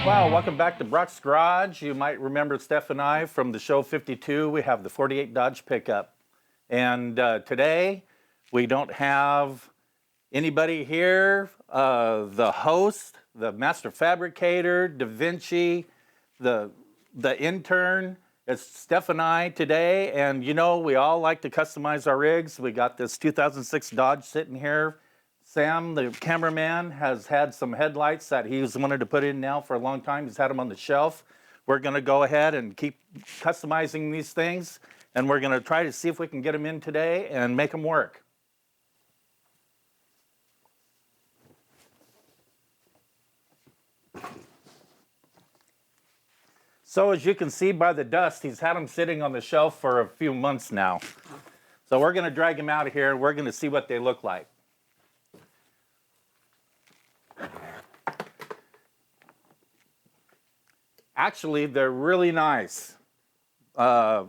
Well, welcome back to Brock's Garage. You might remember Steph and I from the show 52. We have the 48 Dodge pickup. And today, we don't have anybody here. The host, the master fabricator, Da Vinci, the intern. It's Steph and I today. And you know, we all like to customize our rigs. We got this 2006 Dodge sitting here. Sam, the cameraman, has had some headlights that he's wanted to put in now for a long time. He's had them on the shelf. We're going to go ahead and keep customizing these things, and we're going to try to see if we can get them in today and make them work. So as you can see by the dust, he's had them sitting on the shelf for a few months now. So we're going to drag them out of here, and we're going to see what they look like. Actually, they're really nice. These are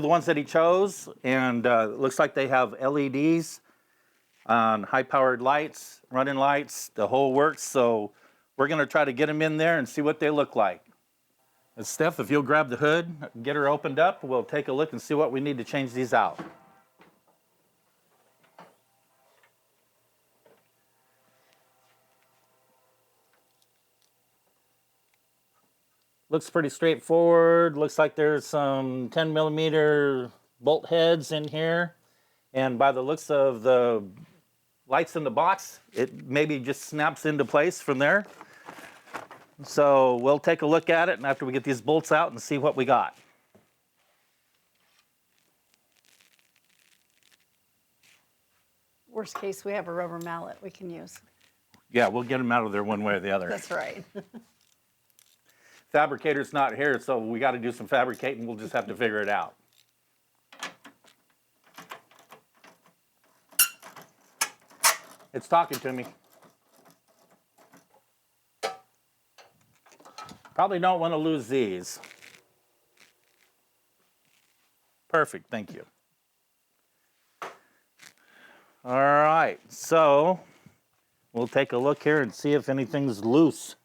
the ones that he chose, and it looks like they have LEDs on high-powered lights, running lights, the whole works. So we're going to try to get them in there and see what they look like. And Steph, if you'll grab the hood, get her opened up, we'll take a look and see what we need to change these out. Looks pretty straightforward. Looks like there's some 10 millimeter bolt heads in here. And by the looks of the lights in the box, it maybe just snaps into place from there. So we'll take a look at it, and after we get these bolts out and see what we got. Worst case, we have a rubber mallet we can use. Yeah, we'll get them out of there one way or the other. That's right. Fabricator's not here, so we got to do some fabricating. We'll just have to figure it out. It's talking to me. Probably don't want to lose these. Perfect, thank you. All right, so we'll take a look here and see if anything's loose.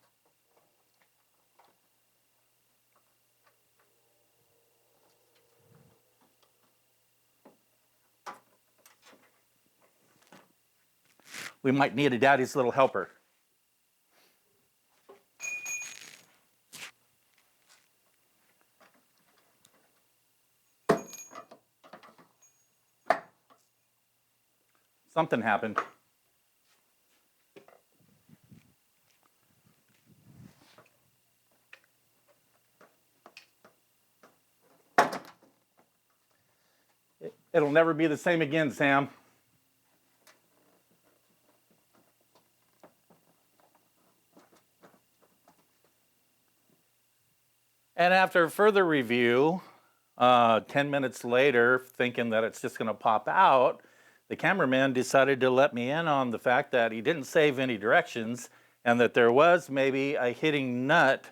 We might need a daddy's little helper. Something happened. It'll never be the same again, Sam. And after further review, 10 minutes later, thinking that it's just going to pop out, the cameraman decided to let me in on the fact that he didn't save any directions and that there was maybe a hitting nut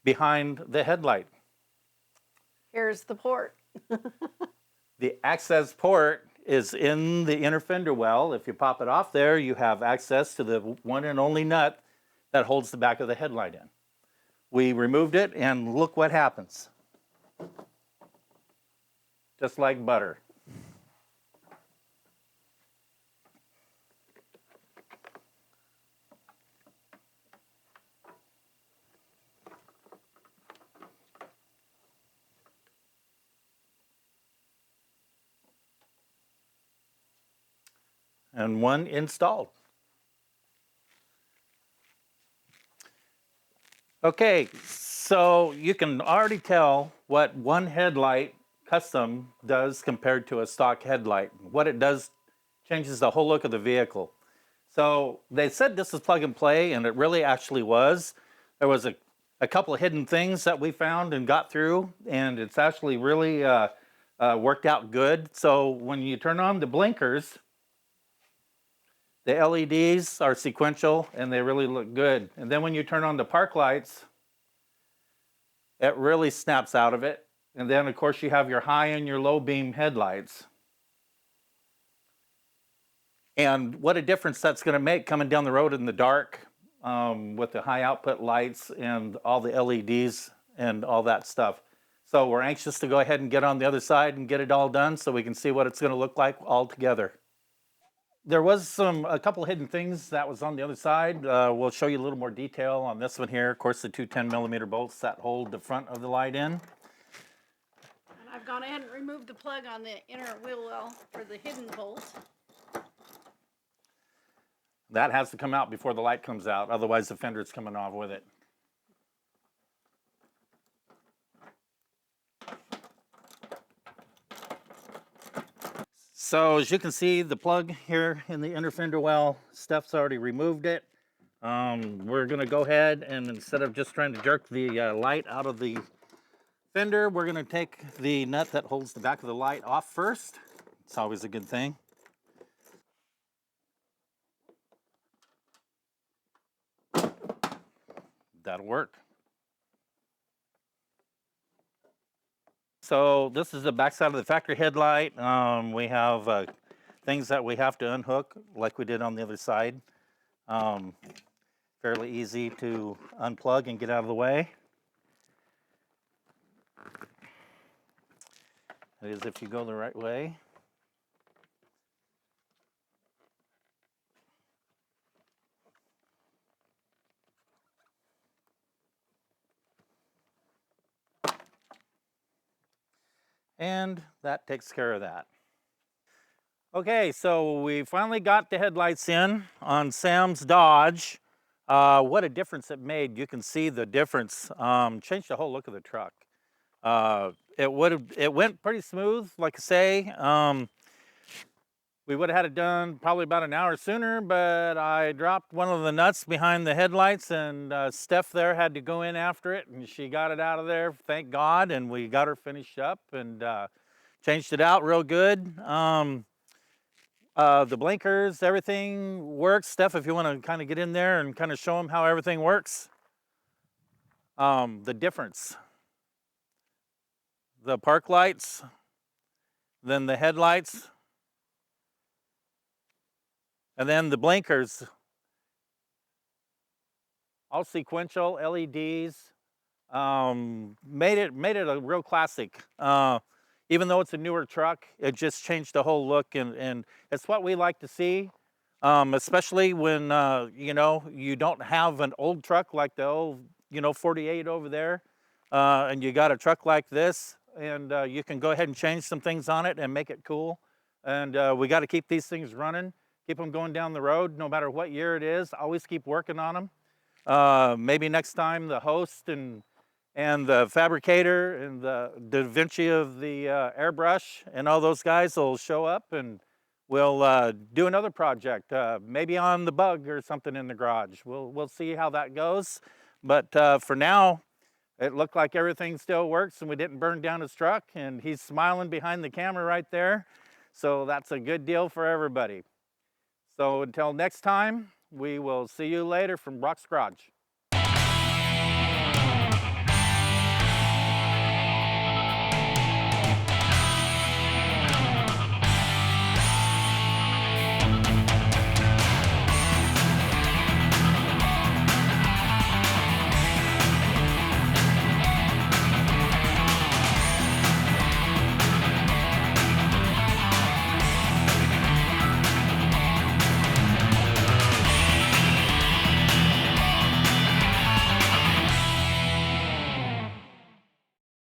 behind the headlight. Here's the port. The access port is in the inner fender well. If you pop it off there, you have access to the one and only nut that holds the back of the headlight in. We removed it, and look what happens. Just like butter. And one installed. Okay, so you can already tell what one headlight custom does compared to a stock headlight. What it does changes the whole look of the vehicle. So they said this is plug and play, and it really actually was. There was a couple of hidden things that we found and got through, and it's actually really worked out good. So when you turn on the blinkers, the LEDs are sequential and they really look good. And then when you turn on the park lights, it really snaps out of it. And then of course you have your high and your low beam headlights. And what a difference that's going to make coming down the road in the dark with the high output lights and all the LEDs and all that stuff. So we're anxious to go ahead and get on the other side and get it all done so we can see what it's going to look like all together. There was a couple hidden things that was on the other side. We'll show you a little more detail on this one here. Of course, the two 10mm bolts that hold the front of the light in. And I've gone ahead and removed the plug on the inner wheel well for the hidden bolt. That has to come out before the light comes out, otherwise the fender's coming off with it. So as you can see, the plug here in the inner fender well, Steph's already removed it. We're gonna go ahead and instead of just trying to jerk the light out of the fender, we're gonna take the nut that holds the back of the light off first. It's always a good thing. That'll work. So this is the backside of the factory headlight. We have things that we have to unhook like we did on the other side. Fairly easy to unplug and get out of the way. That is if you go the right way. And that takes care of that. Okay, so we finally got the headlights in on Sam's Dodge. What a difference it made. You can see the difference. Changed the whole look of the truck. It went pretty smooth, like I say. We would have had it done probably about an hour sooner, but I dropped one of the nuts behind the headlights and Steph there had to go in after it and she got it out of there, thank God, and we got her finished up and changed it out real good. The blinkers, everything works. Steph, if you want to kind of get in there and kind of show them how everything works. The difference. The park lights, then the headlights, and then the blinkers. All sequential LEDs. Made it a real classic. Even though it's a newer truck, it just changed the whole look, and it's what we like to see, especially when you know, you don't have an old truck like the old 48 over there, and you got a truck like this, and you can go ahead and change some things on it and make it cool. And we got to keep these things running, keep them going down the road, no matter what year it is. Always keep working on them. Maybe next time the host and the fabricator and the Da Vinci of the airbrush and all those guys will show up and we'll do another project, maybe on the bug or something in the garage. We'll see how that goes. But for now, it looked like everything still works and we didn't burn down his truck, and he's smiling behind the camera right there. So that's a good deal for everybody. So until next time, we will see you later from Brock's Garage.